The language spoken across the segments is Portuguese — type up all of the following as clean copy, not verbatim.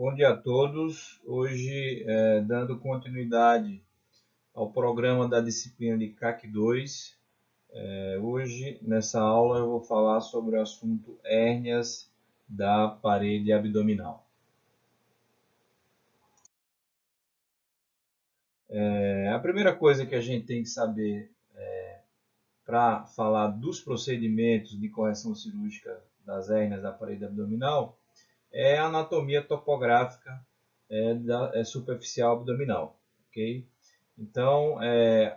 Bom dia a todos. Hoje, dando continuidade ao programa da disciplina de CAC 2, hoje, nessa aula, eu vou falar sobre o assunto hérnias da parede abdominal. A primeira coisa que a gente tem que saber para falar dos procedimentos de correção cirúrgica das hérnias da parede abdominal é a anatomia topográfica superficial abdominal, ok? Então,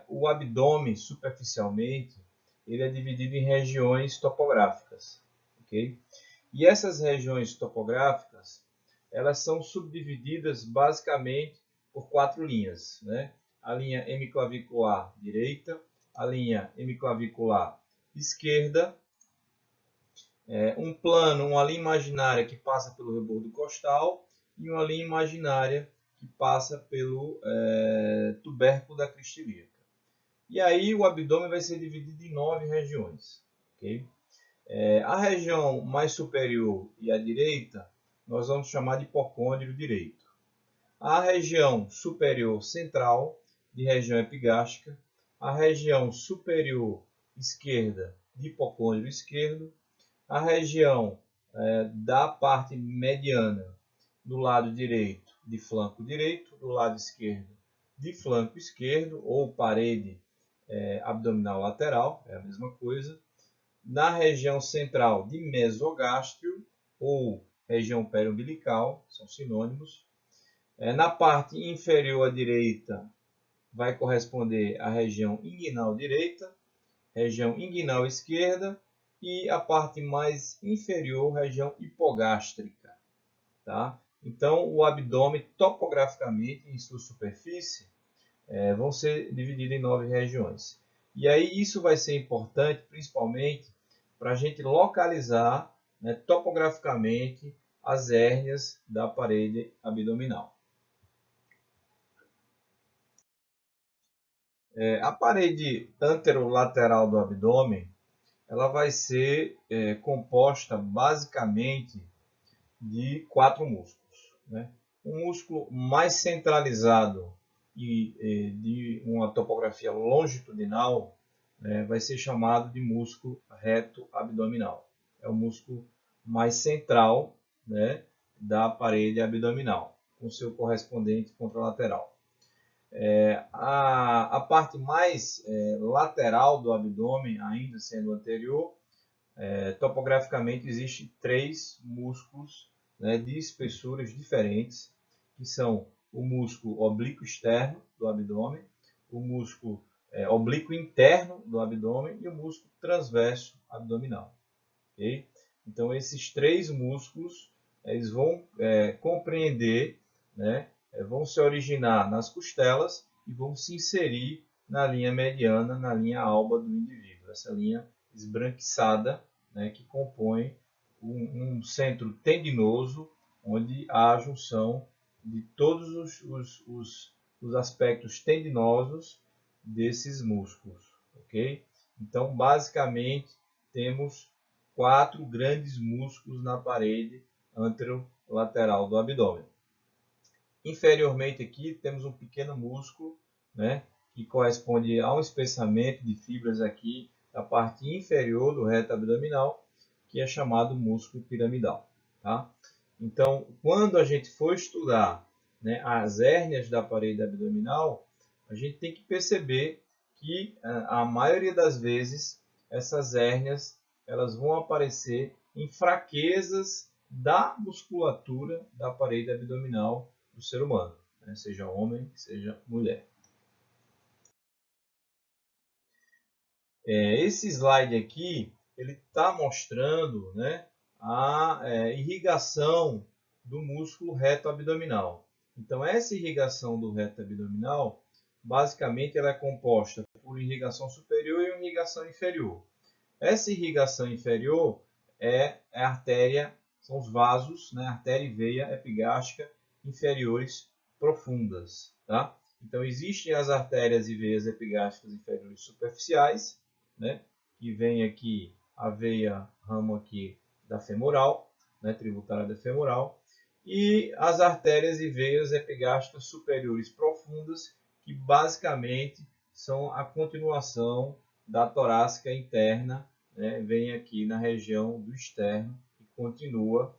o abdômen, superficialmente, ele é dividido em regiões topográficas, ok? E essas regiões topográficas, elas são subdivididas basicamente por 4 linhas, né? A linha hemiclavicular direita, a linha hemiclavicular esquerda, um plano, uma linha imaginária que passa pelo rebordo costal e uma linha imaginária que passa pelo tubérculo da crista ilíaca. E aí o abdômen vai ser dividido em 9 regiões. Okay? A região mais superior e à direita, nós vamos chamar de hipocôndrio direito. A região superior central, de região epigástrica. A região superior esquerda, de hipocôndrio esquerdo. A região da parte mediana do lado direito, de flanco direito, do lado esquerdo, de flanco esquerdo, ou parede abdominal lateral, é a mesma coisa. Na região central de mesogástrio, ou região periumbilical, são sinônimos. Na parte inferior à direita, vai corresponder à região inguinal direita, região inguinal esquerda, e a parte mais inferior, região hipogástrica. Tá? Então, o abdômen, topograficamente, em sua superfície, vão ser divididos em 9 regiões. E aí isso vai ser importante, principalmente, para a gente localizar, né, topograficamente as hérnias da parede abdominal. A parede anterolateral do abdômen, ela vai ser composta basicamente de 4 músculos. Né? Um músculo mais centralizado e de uma topografia longitudinal vai ser chamado de músculo reto abdominal. É o músculo mais central, né, da parede abdominal, com seu correspondente contralateral. A parte mais lateral do abdômen, ainda sendo anterior, topograficamente existem 3 músculos, né, de espessuras diferentes, que são o músculo oblíquo externo do abdômen, o músculo oblíquo interno do abdômen e o músculo transverso abdominal. Okay? Então, esses 3 músculos eles vão compreender, né, vão se originar nas costelas e vão se inserir na linha mediana, na linha alba do indivíduo. Essa linha esbranquiçada, né, que compõe um centro tendinoso, onde há a junção de todos os aspectos tendinosos desses músculos. Okay? Então, basicamente, temos 4 grandes músculos na parede anterolateral do abdômen. Inferiormente aqui temos um pequeno músculo, né, que corresponde a um espessamento de fibras aqui da parte inferior do reto abdominal, que é chamado músculo piramidal. Tá? Então, quando a gente for estudar, né, as hérnias da parede abdominal, a gente tem que perceber que a maioria das vezes essas hérnias elas vão aparecer em fraquezas da musculatura da parede abdominal do ser humano, né? Seja homem, seja mulher. Esse slide aqui, ele está mostrando, né, a irrigação do músculo reto abdominal. Então, essa irrigação do reto abdominal, basicamente, ela é composta por irrigação superior e irrigação inferior. Essa irrigação inferior é a artéria, são os vasos, né, artéria e veia epigástrica inferiores profundas. Tá? Então, existem as artérias e veias epigástricas inferiores superficiais, né, que vem aqui a veia ramo aqui da femoral, né, tributária da femoral, e as artérias e veias epigástricas superiores profundas, que basicamente são a continuação da torácica interna, né? Vem aqui na região do externo e continua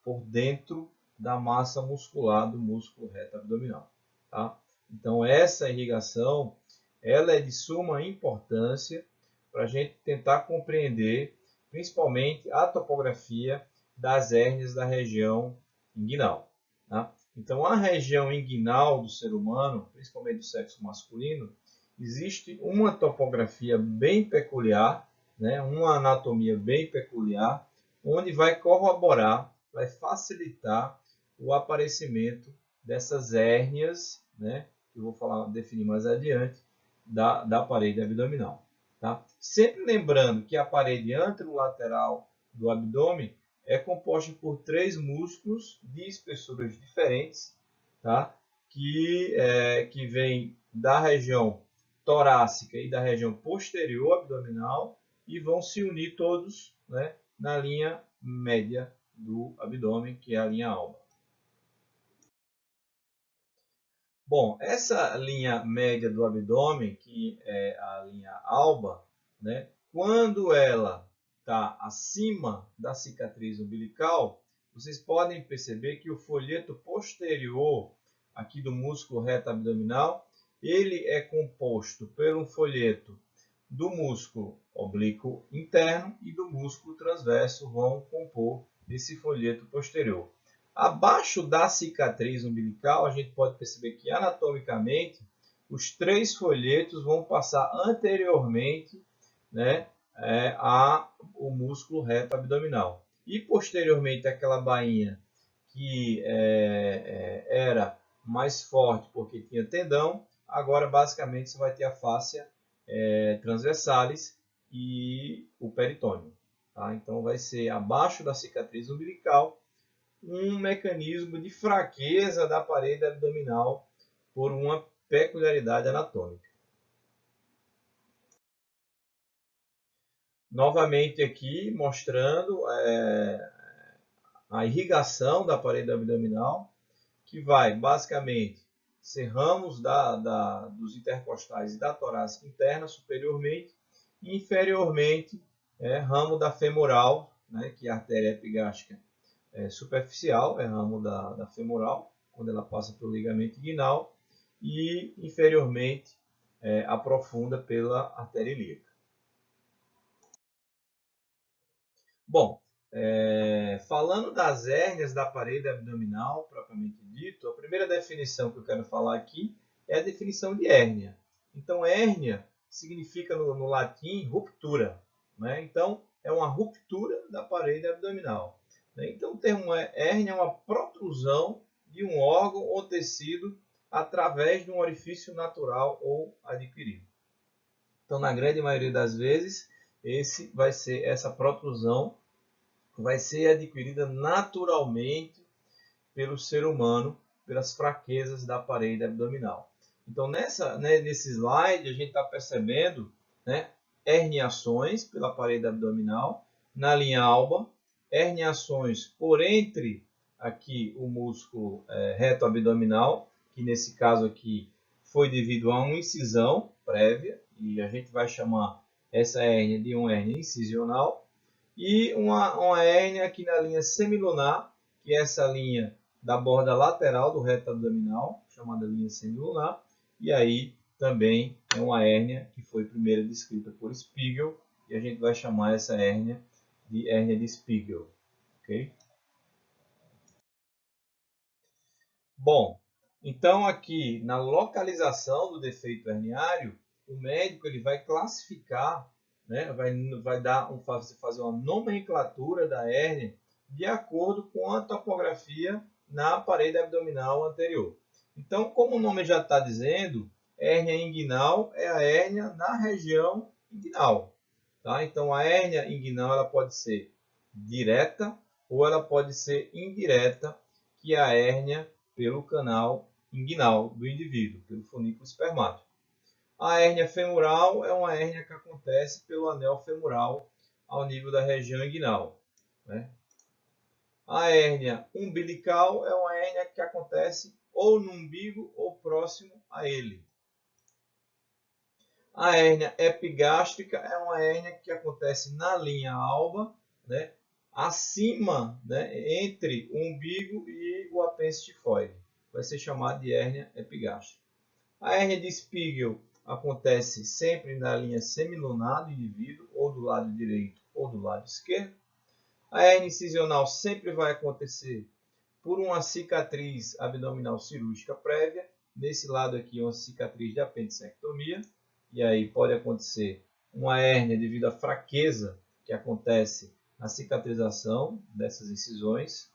por dentro da massa muscular do músculo reto abdominal. Tá? Então essa irrigação ela é de suma importância para a gente tentar compreender principalmente a topografia das hérnias da região inguinal. Tá? Então, a região inguinal do ser humano, principalmente do sexo masculino, existe uma topografia bem peculiar, né? Uma anatomia bem peculiar, onde vai corroborar, vai facilitar o aparecimento dessas hérnias, né? Que eu vou definir mais adiante, da parede abdominal. Tá? Sempre lembrando que a parede anterolateral do abdômen é composta por 3 músculos de espessuras diferentes, tá? que vêm da região torácica e da região posterior abdominal e vão se unir todos, né, na linha média do abdômen, que é a linha alba. Bom, essa linha média do abdômen, que é a linha alba, né, quando ela está acima da cicatriz umbilical, vocês podem perceber que o folheto posterior aqui do músculo reto abdominal, ele é composto por um folheto do músculo oblíquo interno e do músculo transverso vão compor esse folheto posterior. Abaixo da cicatriz umbilical, a gente pode perceber que anatomicamente os 3 folhetos vão passar anteriormente, né, ao músculo reto abdominal. E posteriormente aquela bainha que era mais forte porque tinha tendão, agora basicamente você vai ter a fáscia transversalis e o peritônio. Tá? Então vai ser abaixo da cicatriz umbilical um mecanismo de fraqueza da parede abdominal por uma peculiaridade anatômica. Novamente aqui mostrando a irrigação da parede abdominal, que vai basicamente ser ramos dos intercostais e da torácica interna superiormente, e inferiormente ramo da femoral, né, que é a artéria epigástrica superficial, é ramo da femoral, quando ela passa pelo ligamento inguinal, e inferiormente aprofunda pela artéria ilíaca. Bom, falando das hérnias da parede abdominal, propriamente dito, a primeira definição que eu quero falar aqui é a definição de hérnia. Então, hérnia significa no latim ruptura, né? Então, é uma ruptura da parede abdominal. Então, o termo hérnia é uma protrusão de um órgão ou tecido através de um orifício natural ou adquirido. Então, na grande maioria das vezes, essa protrusão vai ser adquirida naturalmente pelo ser humano, pelas fraquezas da parede abdominal. Então, nesse slide, a gente está percebendo, né, herniações pela parede abdominal, na linha alba, herniações por entre aqui o músculo reto abdominal, que nesse caso aqui foi devido a uma incisão prévia, e a gente vai chamar essa hérnia de uma hérnia incisional, e uma hérnia aqui na linha semilunar, que é essa linha da borda lateral do reto abdominal, chamada linha semilunar, e aí também é uma hérnia que foi primeiro descrita por Spiegel, e a gente vai chamar essa hérnia de Spiegel. Okay? Bom, então aqui na localização do defeito herniário, o médico ele vai classificar, né, vai fazer uma nomenclatura da hérnia de acordo com a topografia na parede abdominal anterior. Então, como o nome já está dizendo, hérnia inguinal é a hérnia na região inguinal. Tá? Então, a hérnia inguinal ela pode ser direta ou ela pode ser indireta, que é a hérnia pelo canal inguinal do indivíduo, pelo funículo espermático. A hérnia femoral é uma hérnia que acontece pelo anel femoral ao nível da região inguinal. Né? A hérnia umbilical é uma hérnia que acontece ou no umbigo ou próximo a ele. A hérnia epigástrica é uma hérnia que acontece na linha alba, né, acima, né, entre o umbigo e o apêndice tifoide. Vai ser chamada de hérnia epigástrica. A hérnia de Spiegel acontece sempre na linha semilunar do indivíduo, ou do lado direito ou do lado esquerdo. A hérnia incisional sempre vai acontecer por uma cicatriz abdominal cirúrgica prévia. Nesse lado aqui, uma cicatriz de apendicectomia. E aí pode acontecer uma hérnia devido à fraqueza que acontece na cicatrização dessas incisões.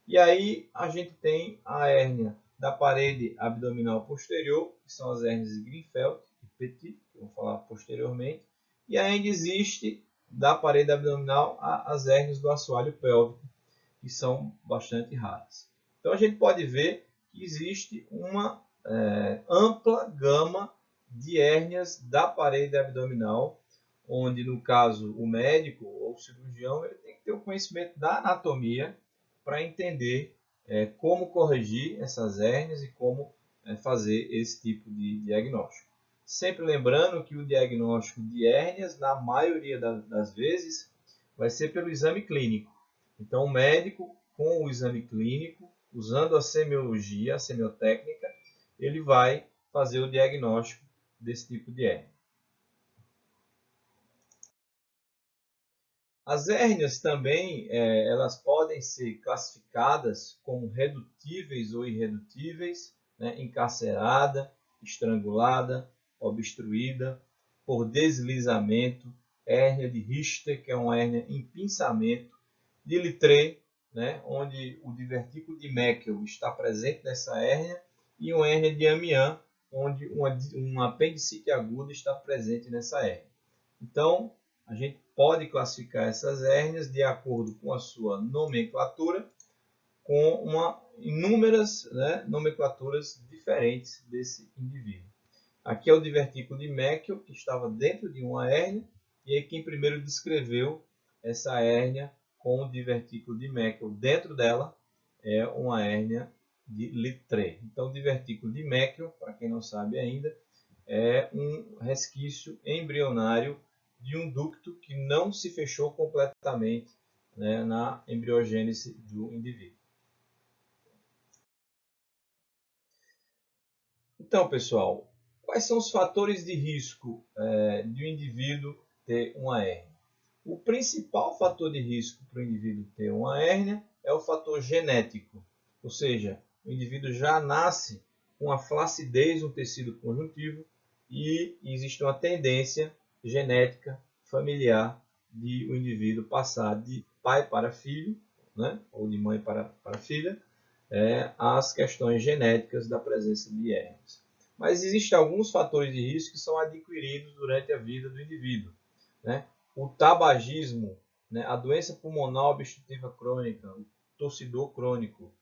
E aí a gente tem a hérnia da parede abdominal posterior, que são as hérnias de Greenfeld e Petit, que eu vou falar posteriormente. E ainda existe da parede abdominal as hérnias do assoalho pélvico, que são bastante raras. Então a gente pode ver que existe uma ampla gama de hérnias da parede abdominal, onde no caso o médico ou o cirurgião ele tem que ter o conhecimento da anatomia para entender como corrigir essas hérnias e como fazer esse tipo de diagnóstico. Sempre lembrando que o diagnóstico de hérnias, na maioria das vezes, vai ser pelo exame clínico. Então, o médico, com o exame clínico, usando a semiologia, a semiotécnica, ele vai fazer o diagnóstico desse tipo de hérnia. As hérnias também elas podem ser classificadas como redutíveis ou irredutíveis, né? Encarcerada, estrangulada, obstruída, por deslizamento, hérnia de Richter, que é uma hérnia em pinçamento, de Littré, né? Onde o divertículo de Meckel está presente nessa hérnia, e uma hérnia de Amiens, onde uma apendicite aguda está presente nessa hérnia. Então, a gente pode classificar essas hérnias de acordo com a sua nomenclatura, com inúmeras nomenclaturas diferentes desse indivíduo. Aqui é o divertículo de Meckel, que estava dentro de uma hérnia, e aí quem primeiro descreveu essa hérnia com o divertículo de Meckel dentro dela é uma hérnia de Littré. Então, o divertículo de Meckel, para quem não sabe ainda, é um resquício embrionário de um ducto que não se fechou completamente, né, na embriogênese do indivíduo. Então, pessoal, quais são os fatores de risco de um indivíduo ter uma hérnia? O principal fator de risco para o indivíduo ter uma hérnia é o fator genético, ou seja, o indivíduo já nasce com a flacidez no tecido conjuntivo e existe uma tendência genética familiar de o indivíduo passar de pai para filho, né, ou de mãe para filha, as questões genéticas da presença de hérnias. Mas existem alguns fatores de risco que são adquiridos durante a vida do indivíduo, né? O tabagismo, né, a doença pulmonar obstrutiva crônica, o torcedor crônico,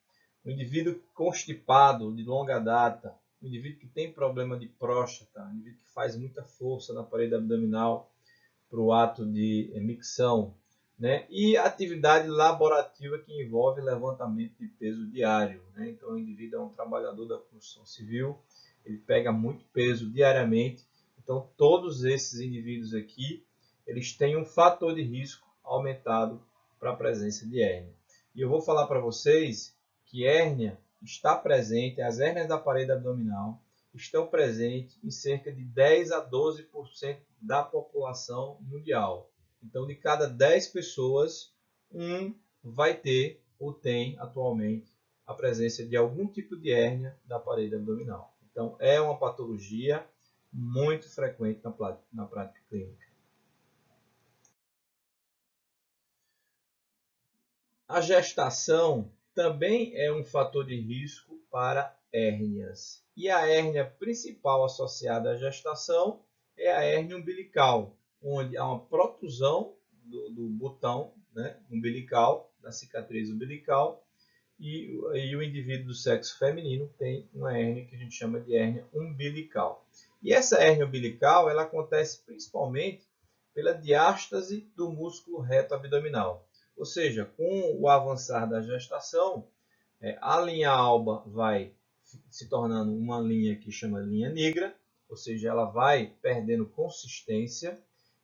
o indivíduo constipado de longa data, o indivíduo que tem problema de próstata, o indivíduo que faz muita força na parede abdominal para o ato de micção, né? E atividade laborativa que envolve levantamento de peso diário, né? Então, o indivíduo é um trabalhador da construção civil, ele pega muito peso diariamente. Então, todos esses indivíduos aqui, eles têm um fator de risco aumentado para a presença de hérnia. E eu vou falar para vocês que hérnia está presente, as hérnias da parede abdominal estão presentes em cerca de 10 a 12% da população mundial. Então, de cada 10 pessoas, um vai ter ou tem atualmente a presença de algum tipo de hérnia da parede abdominal. Então, é uma patologia muito frequente na prática clínica. A gestação também é um fator de risco para hérnias. E a hérnia principal associada à gestação é a hérnia umbilical, onde há uma protusão do botão, né, umbilical, da cicatriz umbilical, e o indivíduo do sexo feminino tem uma hérnia que a gente chama de hérnia umbilical. E essa hérnia umbilical ela acontece principalmente pela diástase do músculo reto abdominal. Ou seja, com o avançar da gestação, a linha alba vai se tornando uma linha que chama linha negra, ou seja, ela vai perdendo consistência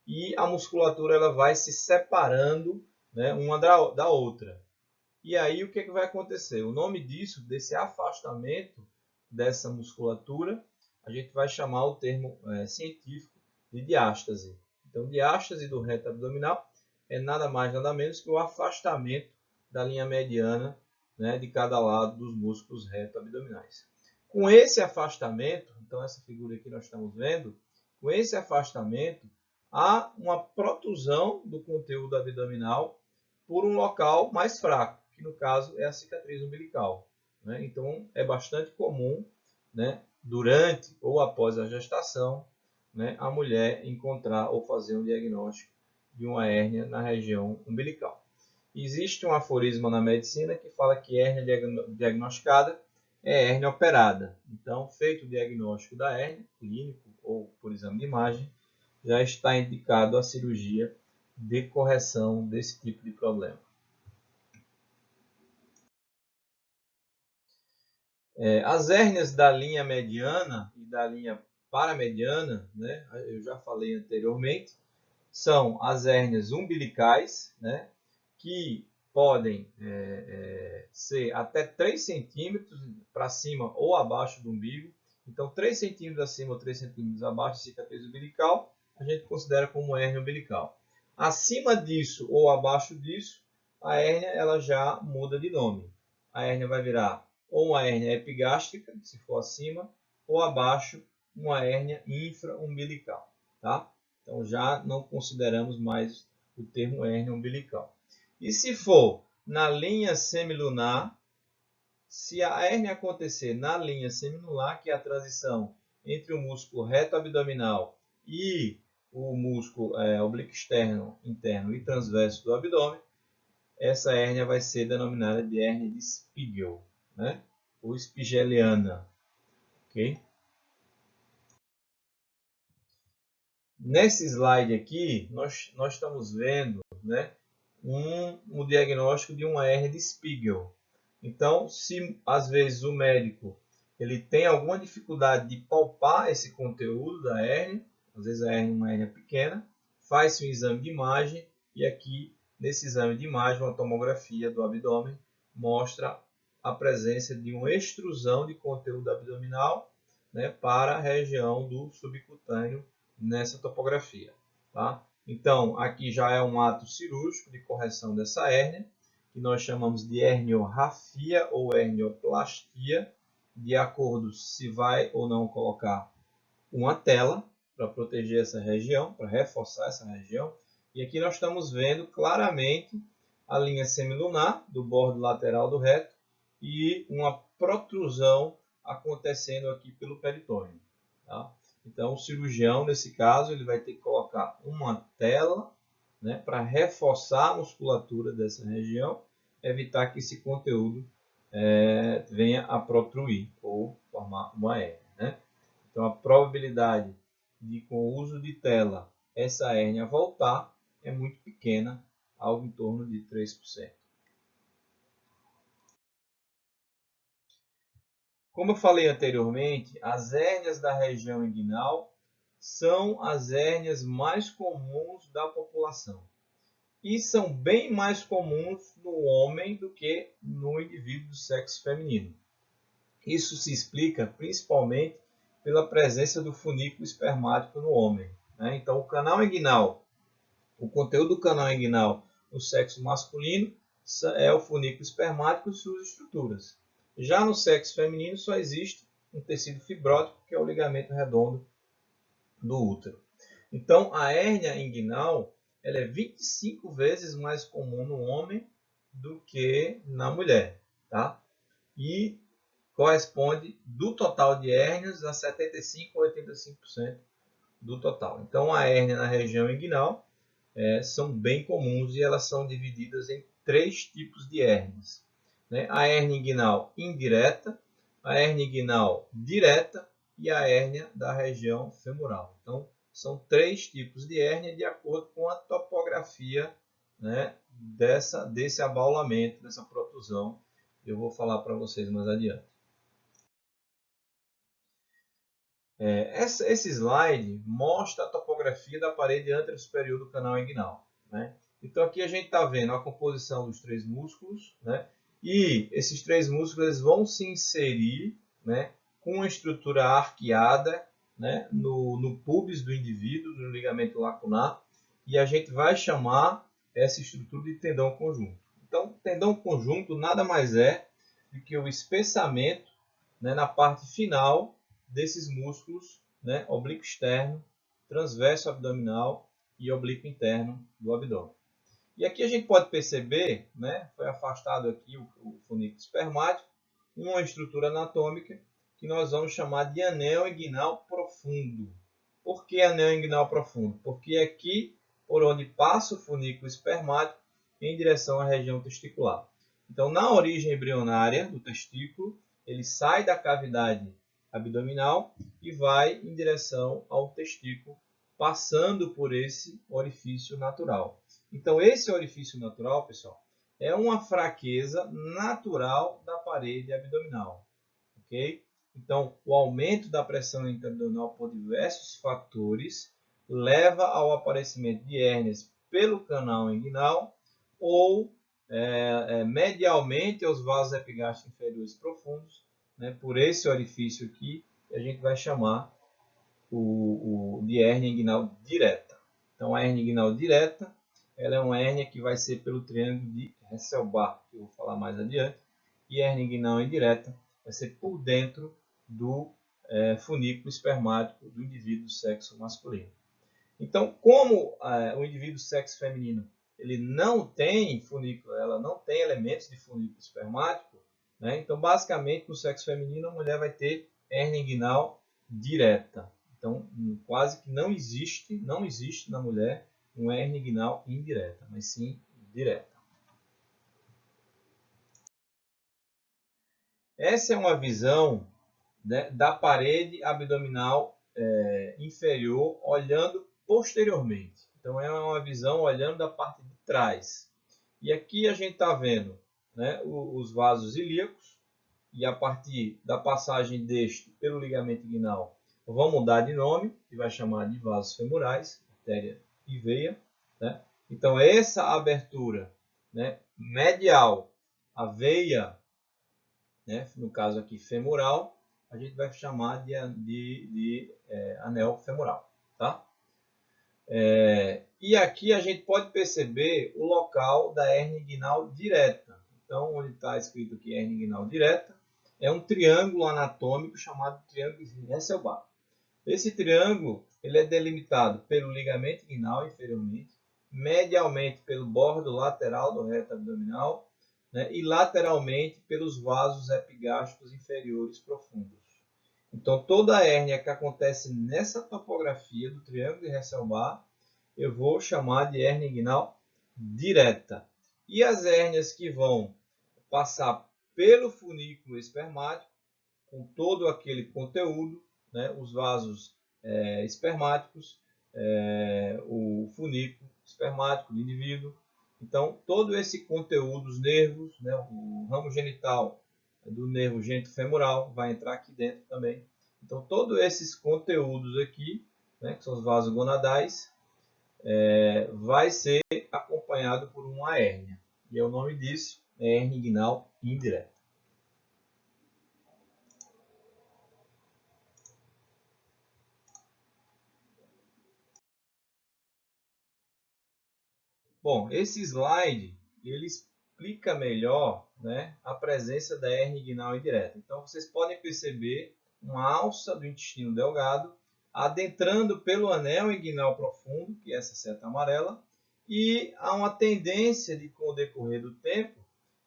e a musculatura ela vai se separando, né, uma da outra. E aí o que vai acontecer? O nome disso, desse afastamento dessa musculatura, a gente vai chamar o termo científico de diástase. Então, diástase do reto abdominal é nada mais nada menos que o afastamento da linha mediana, né, de cada lado dos músculos reto-abdominais. Com esse afastamento, então essa figura aqui nós estamos vendo, com esse afastamento, há uma protusão do conteúdo abdominal por um local mais fraco, que no caso é a cicatriz umbilical. Né? Então é bastante comum, né, durante ou após a gestação, né, a mulher encontrar ou fazer um diagnóstico de uma hérnia na região umbilical. Existe um aforismo na medicina que fala que hérnia diagnosticada é hérnia operada. Então, feito o diagnóstico da hérnia, clínico ou por exame de imagem, já está indicado a cirurgia de correção desse tipo de problema. As hérnias da linha mediana e da linha paramediana, né, eu já falei anteriormente, são as hérnias umbilicais, né, que podem ser até 3 centímetros para cima ou abaixo do umbigo. Então, 3 centímetros acima ou 3 centímetros abaixo da cicatriz umbilical, a gente considera como hérnia umbilical. Acima disso ou abaixo disso, a hérnia ela já muda de nome. A hérnia vai virar ou uma hérnia epigástrica, se for acima, ou abaixo, uma hérnia infraumbilical. Tá? Então, já não consideramos mais o termo hérnia umbilical. E se for na linha semilunar, se a hérnia acontecer na linha semilunar, que é a transição entre o músculo reto abdominal e o músculo oblíquo externo, interno e transverso do abdômen, essa hérnia vai ser denominada de hérnia de Spiegel, né? Ou Spigeliana. Okay? Nesse slide aqui, nós estamos vendo, né, um diagnóstico de uma hérnia de Spiegel. Então, se às vezes o médico ele tem alguma dificuldade de palpar esse conteúdo da hérnia, às vezes a hérnia é uma hérnia pequena, faz-se um exame de imagem e aqui nesse exame de imagem, uma tomografia do abdômen mostra a presença de uma extrusão de conteúdo abdominal, né, para a região do subcutâneo nessa topografia. Tá? Então, aqui já é um ato cirúrgico de correção dessa hérnia, que nós chamamos de herniorrafia ou hernioplastia, de acordo se vai ou não colocar uma tela para proteger essa região, para reforçar essa região. E aqui nós estamos vendo claramente a linha semilunar do bordo lateral do reto e uma protrusão acontecendo aqui pelo peritônio. Tá? Então, o cirurgião, nesse caso, ele vai ter que colocar uma tela, né, para reforçar a musculatura dessa região, evitar que esse conteúdo venha a protruir ou formar uma hérnia. Né? Então, a probabilidade de, com o uso de tela, essa hérnia voltar é muito pequena, algo em torno de 3%. Como eu falei anteriormente, as hérnias da região inguinal são as hérnias mais comuns da população e são bem mais comuns no homem do que no indivíduo do sexo feminino. Isso se explica principalmente pela presença do funículo espermático no homem. Né? Então, o canal inguinal, o conteúdo do canal inguinal no sexo masculino é o funículo espermático e suas estruturas. Já no sexo feminino só existe um tecido fibrótico, que é o ligamento redondo do útero. Então, a hérnia inguinal ela é 25 vezes mais comum no homem do que na mulher. Tá? E corresponde do total de hérnias a 75% a 85% do total. Então, a hérnia na região inguinal são bem comuns e elas são divididas em 3 tipos de hérnias. Né? A hérnia inguinal indireta, a hérnia inguinal direta e a hérnia da região femoral. Então, são 3 tipos de hérnia de acordo com a topografia né, desse abaulamento, dessa protusão. Eu vou falar para vocês mais adiante. Esse slide mostra a topografia da parede anterosuperior do canal inguinal, né? Então aqui a gente está vendo a composição dos três músculos, né? E esses três músculos eles vão se inserir, né, com uma estrutura arqueada, né, no pubis do indivíduo, no ligamento lacunar, e a gente vai chamar essa estrutura de tendão conjunto. Então, tendão conjunto nada mais é do que o espessamento, né, na parte final desses músculos, né, oblíquo externo, transverso abdominal e oblíquo interno do abdômen. E aqui a gente pode perceber, né, foi afastado aqui o funículo espermático, uma estrutura anatômica que nós vamos chamar de anel inguinal profundo. Por que anel inguinal profundo? Porque é aqui por onde passa o funículo espermático em direção à região testicular. Então, na origem embrionária do testículo, ele sai da cavidade abdominal e vai em direção ao testículo, passando por esse orifício natural. Então, esse orifício natural, pessoal, é uma fraqueza natural da parede abdominal, ok? Então, o aumento da pressão intra-abdominal por diversos fatores leva ao aparecimento de hérnias pelo canal inguinal ou medialmente aos vasos epigástricos inferiores profundos, né, por esse orifício aqui, que a gente vai chamar de hérnia inguinal direta. Então, a hérnia inguinal direta ela é uma hérnia que vai ser pelo triângulo de Hesselbach, que eu vou falar mais adiante, e a hérnia inguinal indireta vai ser por dentro do funículo espermático do indivíduo do sexo masculino. Então, como o indivíduo do sexo feminino ele não tem funículo, ela não tem elementos de funículo espermático, né? Então, basicamente, no sexo feminino, a mulher vai ter hérnia inguinal direta. Então, quase que não existe na mulher uma hérnia inguinal indireta, mas sim direta. Essa é uma visão, né, da parede abdominal inferior olhando posteriormente. Então, é uma visão olhando da parte de trás. E aqui a gente está vendo, né, os vasos ilíacos, e a partir da passagem deste pelo ligamento inguinal, vão mudar de nome, e vai chamar de vasos femorais, artéria e veia, né? Então, essa abertura, né, medial, a veia, né, no caso aqui femoral, a gente vai chamar de anel femoral, tá? E aqui a gente pode perceber o local da hérnia inguinal direta. Então, onde está escrito aqui hérnia inguinal direta, é um triângulo anatômico chamado triângulo de Hesselbach. Esse triângulo ele é delimitado pelo ligamento inguinal inferiormente, medialmente pelo bordo lateral do reto abdominal, né, e lateralmente pelos vasos epigástricos inferiores profundos. Então, toda a hérnia que acontece nessa topografia do triângulo de Hesselbach, eu vou chamar de hérnia inguinal direta. E as hérnias que vão passar pelo funículo espermático, com todo aquele conteúdo, né, os vasos espermáticos, o funículo espermático do indivíduo. Então, todo esse conteúdo, os nervos, né, o ramo genital do nervo genitofemoral vai entrar aqui dentro também. Então, todos esses conteúdos aqui, né, que são os vasos gonadais, vai ser acompanhado por uma hérnia. E o nome disso é hérnia inguinal indireta. Bom, esse slide ele explica melhor, né, a presença da hérnia inguinal indireta. Então, vocês podem perceber uma alça do intestino delgado adentrando pelo anel inguinal profundo, que é essa seta amarela, e há uma tendência de, com o decorrer do tempo,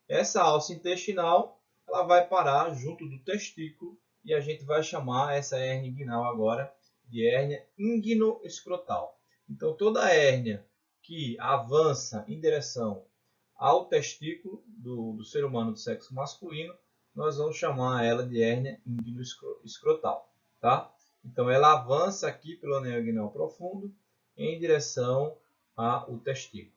essa alça intestinal ela vai parar junto do testículo e a gente vai chamar essa hérnia inguinal agora de hérnia inguinoescrotal. Então, toda a hérnia que avança em direção ao testículo do ser humano do sexo masculino, nós vamos chamar ela de hérnia inguinoescrotal, tá? Então, ela avança aqui pelo anel inguinal profundo em direção ao testículo.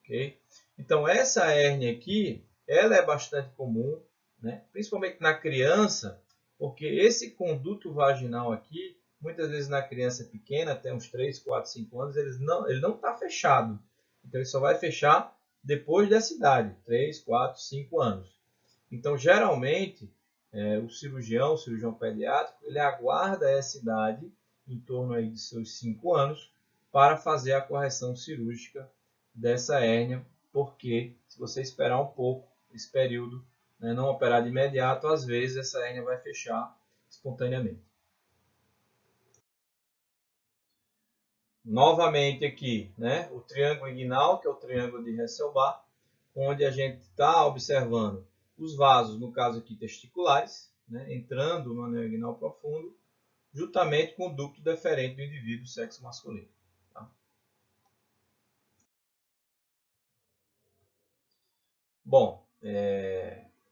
ok? Então, essa hérnia aqui, ela é bastante comum, né? Principalmente na criança, porque esse conduto vaginal aqui, muitas vezes na criança pequena, até uns 3, 4, 5 anos, ele não está fechado. Então, ele só vai fechar depois dessa idade, 3, 4, 5 anos. Então, geralmente, o cirurgião pediátrico, ele aguarda essa idade, em torno aí de seus 5 anos, para fazer a correção cirúrgica dessa hérnia, porque se você esperar um pouco, esse período, né, não operar de imediato, às vezes essa hérnia vai fechar espontaneamente. Novamente aqui, né, o triângulo inguinal, que é o triângulo de Hesselbach, onde a gente está observando os vasos, no caso aqui testiculares, né, entrando no anel inguinal profundo, juntamente com o ducto deferente do indivíduo sexo masculino. Tá? Bom,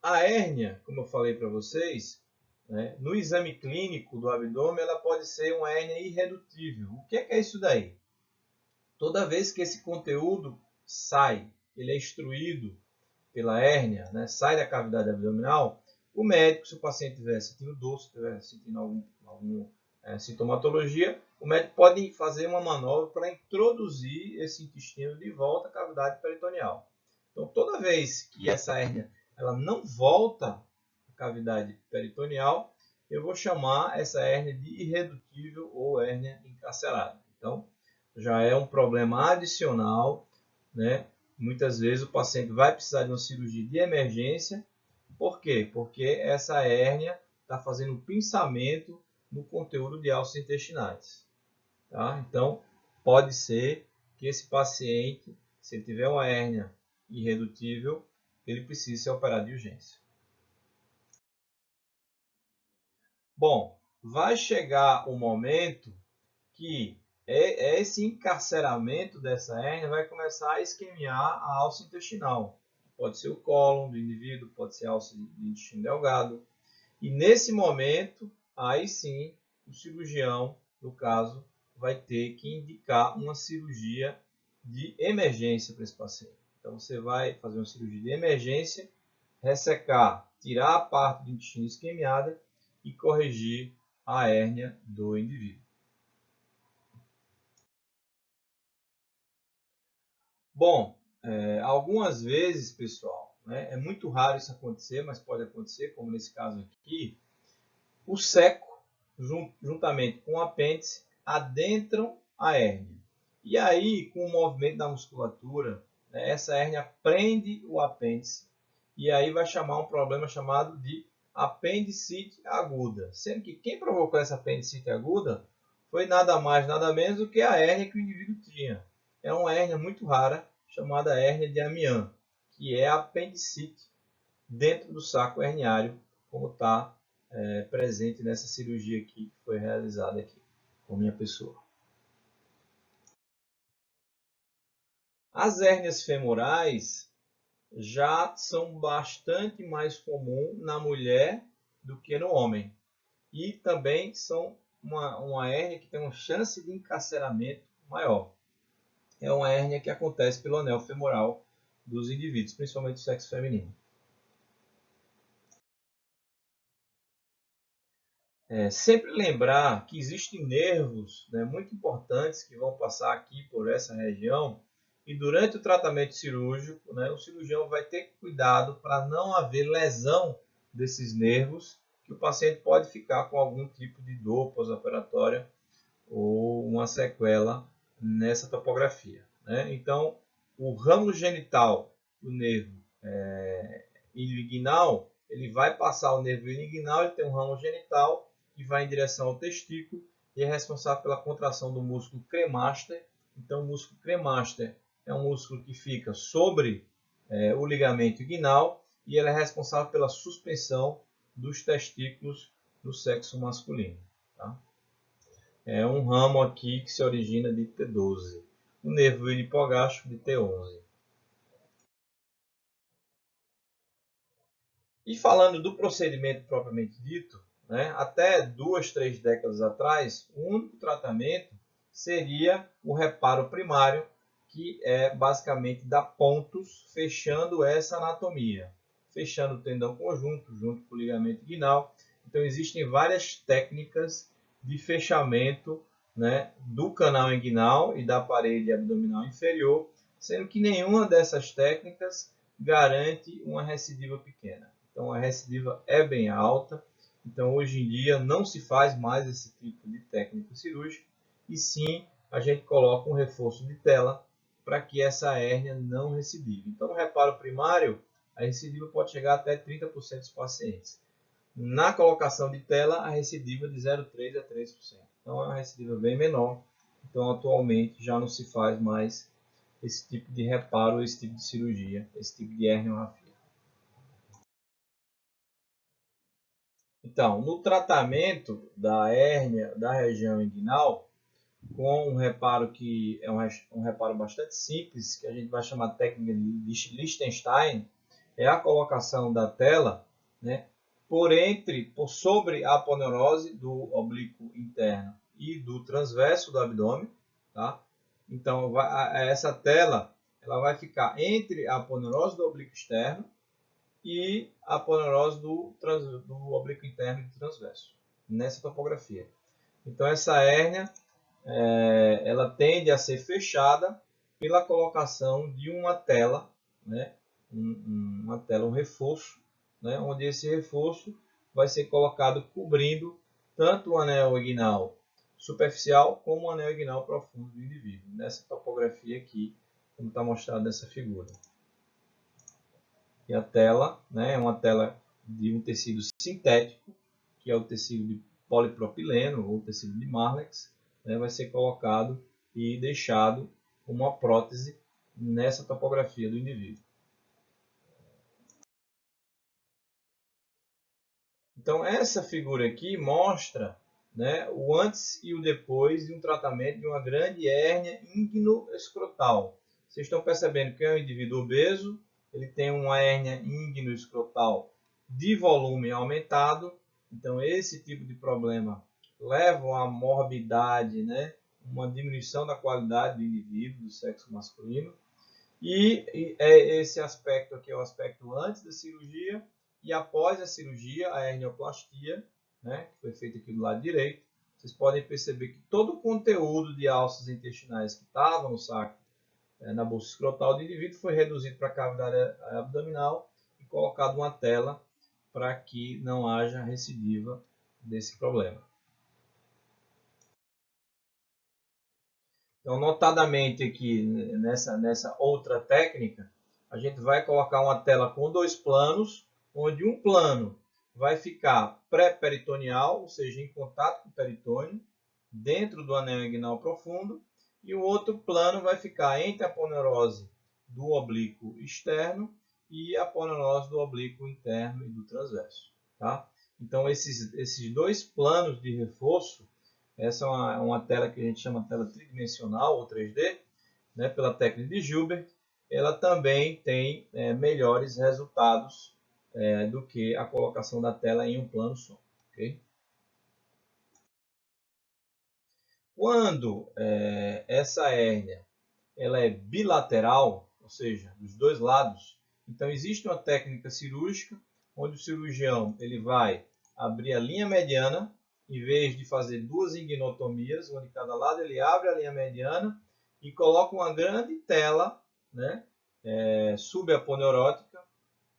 a hérnia, como eu falei para vocês, né, no exame clínico do abdômen, ela pode ser uma hérnia irredutível. O que é isso daí? Toda vez que esse conteúdo sai, ele é extruído pela hérnia, né, sai da cavidade abdominal, o médico, se o paciente estiver sentindo dor, se estiver sentindo alguma sintomatologia, o médico pode fazer uma manobra para introduzir esse intestino de volta à cavidade peritoneal. Então, toda vez que essa hérnia ela não volta à cavidade peritoneal, eu vou chamar essa hérnia de irredutível ou hérnia encarcerada. Então, já é um problema adicional, né? Muitas vezes o paciente vai precisar de uma cirurgia de emergência. Por quê? Porque essa hérnia está fazendo um pinçamento no conteúdo de alças intestinais. Tá? Então, pode ser que esse paciente, se ele tiver uma hérnia irredutível, ele precise ser operado de urgência. Bom, vai chegar o momento que esse encarceramento dessa hérnia vai começar a isquemiar a alça intestinal. Pode ser o cólon do indivíduo, pode ser a alça de intestino delgado. E nesse momento, aí sim, o cirurgião, no caso, vai ter que indicar uma cirurgia de emergência para esse paciente. Então, você vai fazer uma cirurgia de emergência, ressecar, tirar a parte do intestino isquemiada e corrigir a hérnia do indivíduo. Bom, algumas vezes, pessoal, né, é muito raro isso acontecer, mas pode acontecer, como nesse caso aqui, o seco, juntamente com o apêndice, adentram a hérnia. E aí, com o movimento da musculatura, né, essa hérnia prende o apêndice e aí vai chamar um problema chamado de apendicite aguda. Sendo que quem provocou essa apendicite aguda foi nada mais, nada menos do que a hérnia que o indivíduo tinha. É uma hérnia muito rara, chamada hérnia de Amiens, que é a apendicite dentro do saco herniário, como está presente nessa cirurgia aqui que foi realizada aqui com minha pessoa. As hérnias femorais já são bastante mais comuns na mulher do que no homem. E também são uma hérnia que tem uma chance de encarceramento maior. É uma hérnia que acontece pelo anel femoral dos indivíduos, principalmente do sexo feminino. Sempre lembrar que existem nervos, né, muito importantes que vão passar aqui por essa região e durante o tratamento cirúrgico, né, o cirurgião vai ter cuidado para não haver lesão desses nervos, que o paciente pode ficar com algum tipo de dor pós-operatória ou uma sequela nessa topografia. Né? Então, o ramo genital do nervo inguinal, ele vai passar o nervo inguinal, ele tem um ramo genital que vai em direção ao testículo e é responsável pela contração do músculo cremaster. Então, o músculo cremaster é um músculo que fica sobre o ligamento inguinal e ele é responsável pela suspensão dos testículos do sexo masculino. Tá? É um ramo aqui que se origina de T12. O nervo hipogástrico de T11. E falando do procedimento propriamente dito, né, até 2, 3 décadas atrás, o único tratamento seria o reparo primário, que é basicamente dar pontos fechando essa anatomia, fechando o tendão conjunto junto com o ligamento inguinal. Então existem várias técnicas de fechamento, né, do canal inguinal e da parede abdominal inferior, sendo que nenhuma dessas técnicas garante uma recidiva pequena. Então a recidiva é bem alta. Então hoje em dia não se faz mais esse tipo de técnica cirúrgica, e sim a gente coloca um reforço de tela para que essa hérnia não recidive. Então no reparo primário, a recidiva pode chegar até 30% dos pacientes. Na colocação de tela, a recidiva de 0,3% a 3%. Então é uma recidiva bem menor. Então atualmente já não se faz mais esse tipo de reparo, esse tipo de cirurgia, esse tipo de herniorrafia. Então, no tratamento da hérnia da região inguinal, com um reparo que é um reparo bastante simples, que a gente vai chamar de técnica de Lichtenstein, é a colocação da tela, né, por sobre a aponeurose do oblíquo interno e do transverso do abdômen, tá? Então, essa tela ela vai ficar entre a aponeurose do oblíquo externo e a aponeurose do oblíquo interno e do transverso, nessa topografia. Então, essa hérnia ela tende a ser fechada pela colocação de uma tela, né, um reforço, né, onde esse reforço vai ser colocado cobrindo tanto o anel inguinal superficial como o anel inguinal profundo do indivíduo, nessa topografia aqui, como está mostrado nessa figura. E a tela, né, é uma tela de um tecido sintético, que é o tecido de polipropileno ou tecido de Marlex, né, vai ser colocado e deixado como uma prótese nessa topografia do indivíduo. Então essa figura aqui mostra, né, o antes e o depois de um tratamento de uma grande hérnia íngino-escrotal. Vocês estão percebendo que é um indivíduo obeso, ele tem uma hérnia íngino-escrotal de volume aumentado. Então esse tipo de problema leva a morbidade, né, uma diminuição da qualidade do indivíduo, do sexo masculino. E esse aspecto aqui é o aspecto antes da cirurgia, e após a cirurgia, a hernioplastia, né, que foi feita aqui do lado direito. Vocês podem perceber que todo o conteúdo de alças intestinais que estava no saco, na bolsa escrotal do indivíduo, foi reduzido para a cavidade abdominal e colocado uma tela para que não haja recidiva desse problema. Então, notadamente aqui nessa outra técnica, a gente vai colocar uma tela com dois planos, onde um plano vai ficar pré-peritoneal, ou seja, em contato com o peritônio, dentro do anel inguinal profundo, e o outro plano vai ficar entre a aponeurose do oblíquo externo e a aponeurose do oblíquo interno e do transverso. Tá? Então, esses dois planos de reforço, essa é uma tela que a gente chama de tela tridimensional ou 3D, né, pela técnica de Gilbert. Ela também tem melhores resultados do que a colocação da tela em um plano só. Okay? Quando essa hérnia ela é bilateral, ou seja, dos dois lados, então existe uma técnica cirúrgica onde o cirurgião ele vai abrir a linha mediana, em vez de fazer duas inguinotomias, uma de cada lado, ele abre a linha mediana e coloca uma grande tela, né, subaponeurótica,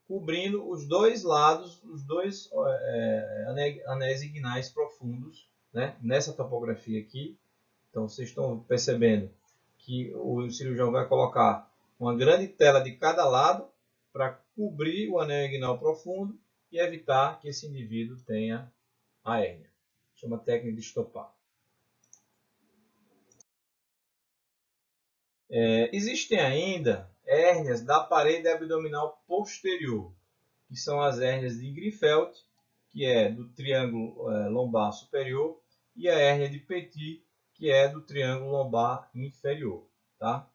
cobrindo os dois lados, os dois anéis inguinais profundos, né, nessa topografia aqui. Então vocês estão percebendo que o cirurgião vai colocar uma grande tela de cada lado para cobrir o anel inguinal profundo e evitar que esse indivíduo tenha a hérnia. Chama técnica de estopar. Existem ainda hérnias da parede abdominal posterior, que são as hérnias de Greenfeld, que é do triângulo lombar superior, e a hérnia de Petit, que é do triângulo lombar inferior. Tá?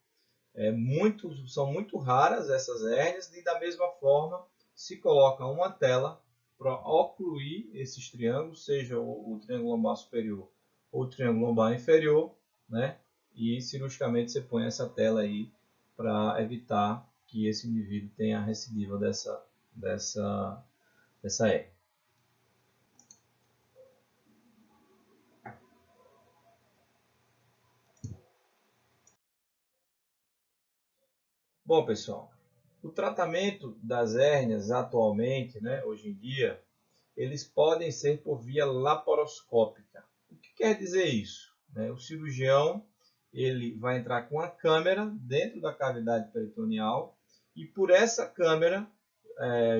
São muito raras essas hérnias, e da mesma forma se coloca uma tela para ocluir esses triângulos, seja o triângulo lombar superior ou o triângulo lombar inferior, né? e cirurgicamente você põe essa tela aí para evitar que esse indivíduo tenha a recidiva dessa hérnia. Bom, pessoal, o tratamento das hérnias atualmente, né, hoje em dia, eles podem ser por via laparoscópica. O que quer dizer isso? O cirurgião ele vai entrar com a câmera dentro da cavidade peritoneal e por essa câmera,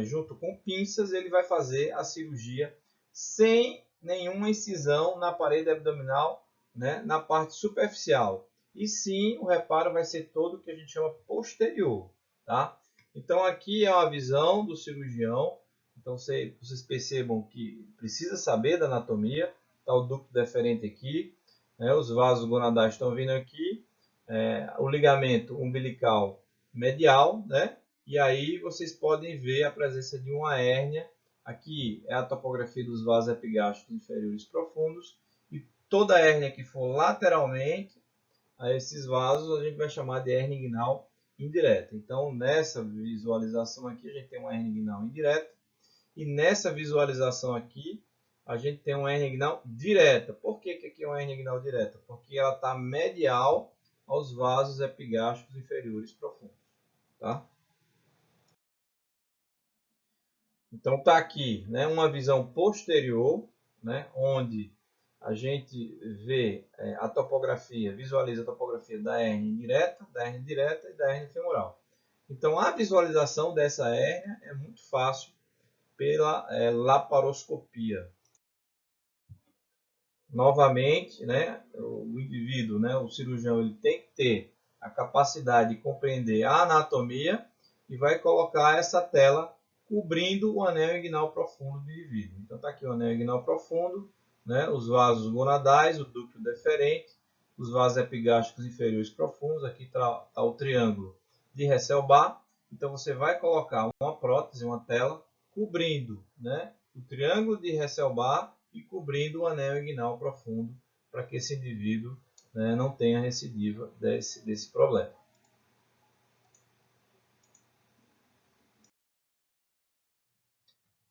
junto com pinças, ele vai fazer a cirurgia sem nenhuma incisão na parede abdominal, né, na parte superficial. E sim, o reparo vai ser todo o que a gente chama posterior. Tá? Então aqui é uma visão do cirurgião. Então vocês percebam que precisa saber da anatomia. Está o ducto deferente aqui, né? Os vasos gonadais estão vindo aqui, o ligamento umbilical medial, né? E aí vocês podem ver a presença de uma hérnia. Aqui é a topografia dos vasos epigástricos inferiores profundos. E toda hérnia que for lateralmente a esses vasos a gente vai chamar de hérnia inguinal indireta. Então nessa visualização aqui a gente tem uma hérnia inguinal indireta. E nessa visualização aqui, a gente tem uma hérnia inguinal direta. Por que aqui é uma hérnia inguinal direta? Porque ela está medial aos vasos epigástricos inferiores profundos. Tá? Então está aqui, né, uma visão posterior, né, onde a gente vê a topografia, visualiza a topografia da hérnia direta e da hérnia femoral. Então a visualização dessa hérnia é muito fácil pela laparoscopia. Novamente, né, o indivíduo, né, o cirurgião, ele tem que ter a capacidade de compreender a anatomia e vai colocar essa tela cobrindo o anel inguinal profundo do indivíduo. Então está aqui o anel inguinal profundo, né, os vasos gonadais, o ducto deferente, os vasos epigástricos inferiores profundos. Aqui está o triângulo de Hesselbach. Então você vai colocar uma prótese, uma tela, cobrindo, né, o triângulo de Hesselbach e cobrindo o anel inguinal profundo para que esse indivíduo, né, não tenha recidiva desse problema.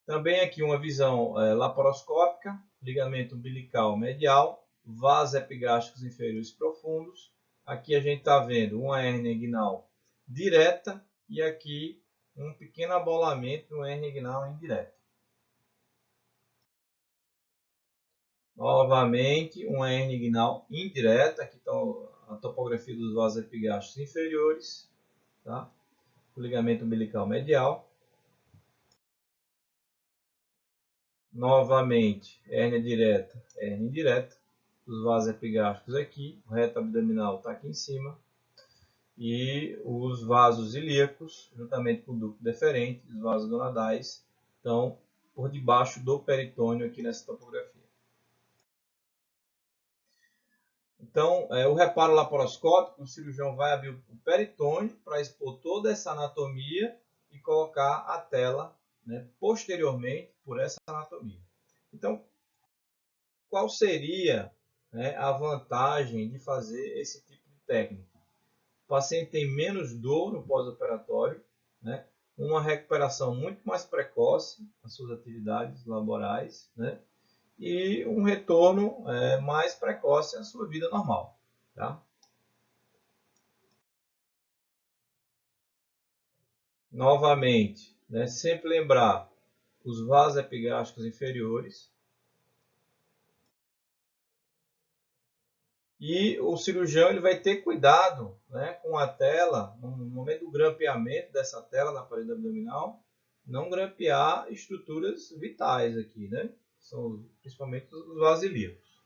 Também aqui uma visão laparoscópica, ligamento umbilical medial, vasos epigástricos inferiores profundos. Aqui a gente está vendo uma hérnia inguinal direta e aqui um pequeno abolamento de uma hérnia inguinal indireta. Novamente, uma hérnia inguinal indireta. Aqui está a topografia dos vasos epigástricos inferiores, tá? O ligamento umbilical medial. Novamente, hérnia direta, hérnia indireta. Os vasos epigástricos aqui, o reto abdominal está aqui em cima. E os vasos ilíacos, juntamente com o ducto deferente, os vasos gonadais, estão por debaixo do peritônio aqui nessa topografia. Então, o reparo laparoscópico, o cirurgião vai abrir o peritônio para expor toda essa anatomia e colocar a tela, né, posteriormente por essa anatomia. Então, qual seria, né, a vantagem de fazer esse tipo de técnica? O paciente tem menos dor no pós-operatório, né, uma recuperação muito mais precoce das suas atividades laborais, né, e um retorno mais precoce à sua vida normal. Tá? Novamente, né, sempre lembrar os vasos epigástricos inferiores. E o cirurgião ele vai ter cuidado, né, com a tela, no momento do grampeamento dessa tela na parede abdominal, não grampear estruturas vitais aqui, né? São principalmente os vasos ilíacos.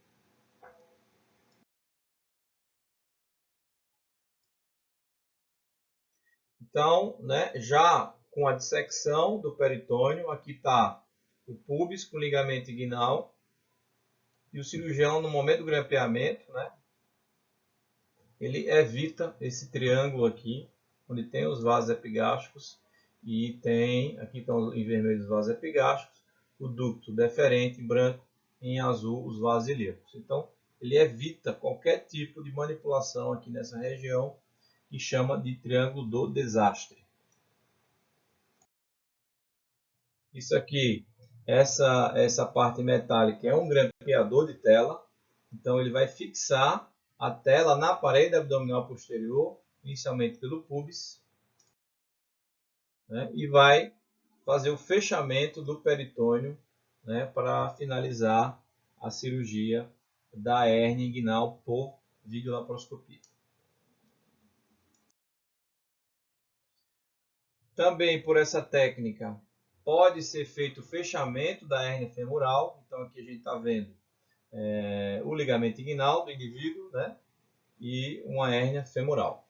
Então, né, já com a dissecção do peritônio, aqui está o púbis com ligamento inguinal, e o cirurgião, no momento do grampeamento, né, ele evita esse triângulo aqui, onde tem os vasos epigástricos e tem, aqui estão em vermelho os vasos epigástricos, o ducto deferente em branco, em azul os vasos ilíacos. Então, ele evita qualquer tipo de manipulação aqui nessa região, que chama de triângulo do desastre. Isso aqui, essa parte metálica é um grampeador de tela, então ele vai fixar a tela na parede abdominal posterior, inicialmente pelo pubis, né, e vai fazer o fechamento do peritônio, né, para finalizar a cirurgia da hérnia inguinal por videolaparoscopia. Também por essa técnica pode ser feito o fechamento da hérnia femoral. Então aqui a gente está vendo o ligamento inguinal do indivíduo, né, e uma hérnia femoral.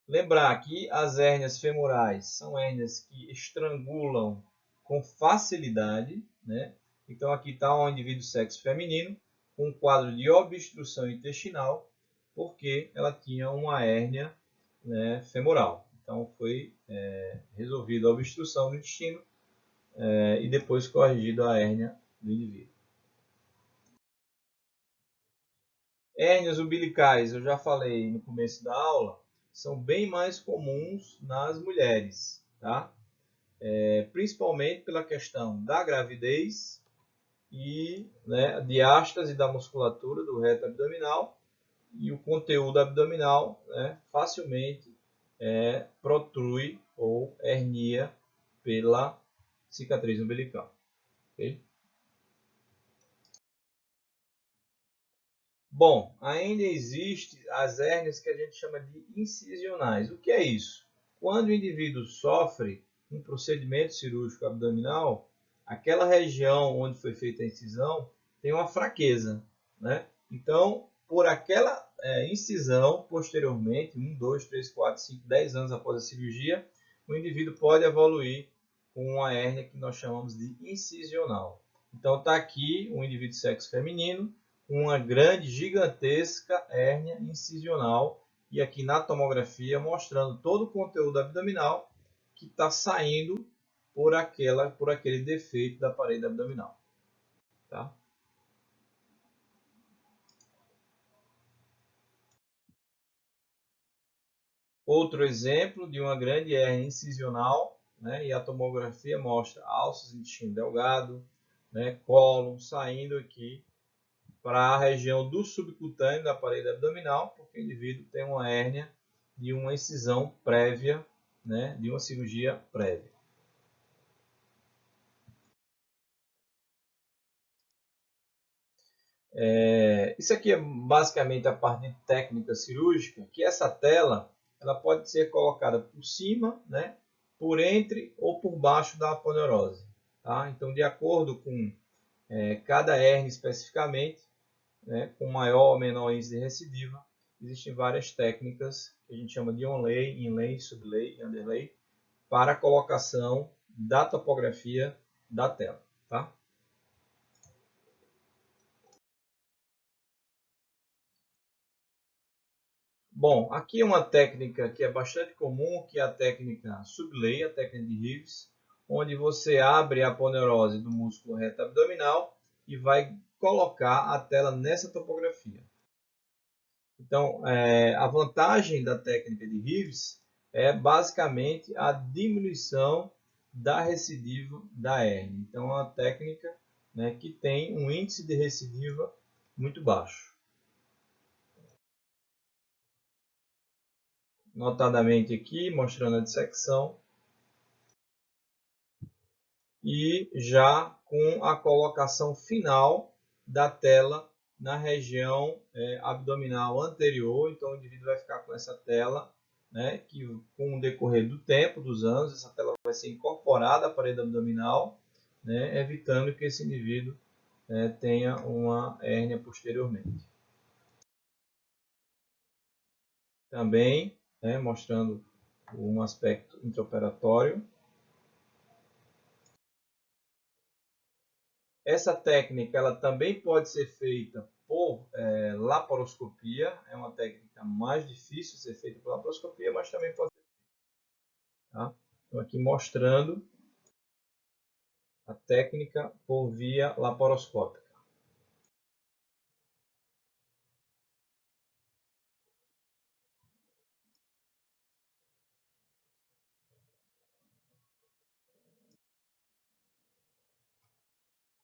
Lembrar que as hérnias femorais são hérnias que estrangulam com facilidade, né? Então aqui está um indivíduo sexo feminino com um quadro de obstrução intestinal, porque ela tinha uma hérnia, né, femoral. Então foi resolvida a obstrução do intestino e depois corrigido a hérnia do indivíduo. Hérnias umbilicais, eu já falei no começo da aula, são bem mais comuns nas mulheres, tá? Principalmente pela questão da gravidez e, né, diástase da musculatura do reto abdominal, e o conteúdo abdominal, né, facilmente protrui ou hernia pela cicatriz umbilical. Okay? Bom, ainda existem as hérnias que a gente chama de incisionais. O que é isso? Quando o indivíduo sofre um procedimento cirúrgico abdominal, aquela região onde foi feita a incisão tem uma fraqueza, né? Então, por aquela incisão, posteriormente, 1, 2, 3, 4, 5, 10 anos após a cirurgia, o indivíduo pode evoluir com uma hérnia que nós chamamos de incisional. Então, está aqui um indivíduo de sexo feminino, uma grande, gigantesca hérnia incisional, e aqui na tomografia mostrando todo o conteúdo abdominal que está saindo por aquele defeito da parede abdominal. Tá? Outro exemplo de uma grande hérnia incisional, né, e a tomografia mostra alças de intestino delgado, né, cólon saindo aqui para a região do subcutâneo da parede abdominal, porque o indivíduo tem uma hérnia de uma incisão prévia, né, de uma cirurgia prévia. Isso aqui é basicamente a parte de técnica cirúrgica, que essa tela ela pode ser colocada por cima, né, por entre ou por baixo da aponeurose. Tá? Então, de acordo com cada hérnia especificamente, né, com maior ou menor índice de recidiva, existem várias técnicas que a gente chama de onlay, inlay, sublay e underlay para a colocação da topografia da tela. Tá? Bom, aqui é uma técnica que é bastante comum, que é a técnica sublay, a técnica de Reeves, onde você abre a aponeurose do músculo reto abdominal e vai colocar a tela nessa topografia. Então, a vantagem da técnica de Reeves é basicamente a diminuição da recidiva da hérnia. Então, é uma técnica, né, que tem um índice de recidiva muito baixo. Notadamente aqui, mostrando a dissecção, e já com a colocação final da tela na região abdominal anterior. Então o indivíduo vai ficar com essa tela, né, que com o decorrer do tempo, dos anos, essa tela vai ser incorporada à parede abdominal, né, evitando que esse indivíduo tenha uma hérnia posteriormente. Também, né, mostrando um aspecto intraoperatório. Essa técnica ela também pode ser feita por laparoscopia, é uma técnica mais difícil de ser feita por laparoscopia, mas também pode ser feita. Tá? Estou aqui mostrando a técnica por via laparoscópica.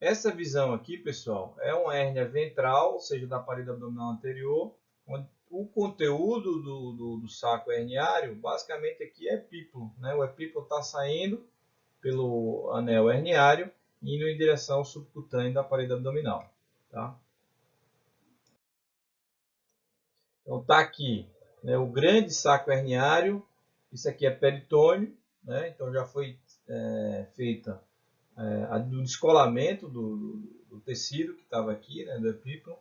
Essa visão aqui, pessoal, é uma hérnia ventral, ou seja, da parede abdominal anterior, onde o conteúdo do saco herniário, basicamente aqui é epíplo, né? O epíplo está saindo pelo anel herniário, indo em direção ao subcutâneo da parede abdominal. Tá? Então está aqui, né, o grande saco herniário, isso aqui é peritônio, né? Então já foi feita o descolamento do tecido que estava aqui, né, do epíplo,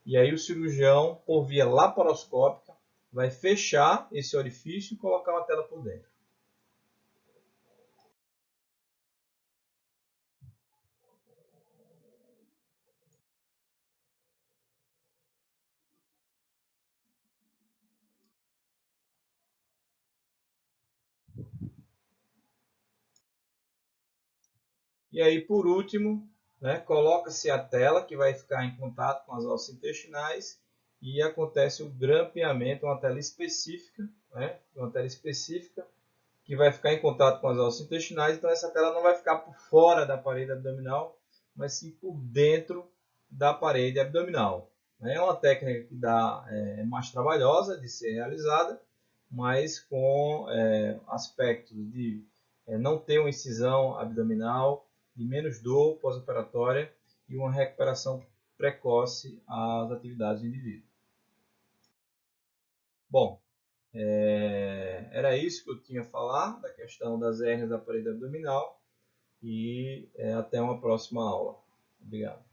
e aí o cirurgião, por via laparoscópica, vai fechar esse orifício e colocar uma tela por dentro. E aí, por último, né, coloca-se a tela que vai ficar em contato com as alças intestinais e acontece o grampeamento, uma tela específica, né, que vai ficar em contato com as alças intestinais. Então essa tela não vai ficar por fora da parede abdominal, mas sim por dentro da parede abdominal. É uma técnica que é mais trabalhosa de ser realizada, mas com aspectos de não ter uma incisão abdominal, de menos dor pós-operatória e uma recuperação precoce às atividades do indivíduo. Bom, era isso que eu tinha a falar da questão das hérnias da parede abdominal e até uma próxima aula. Obrigado.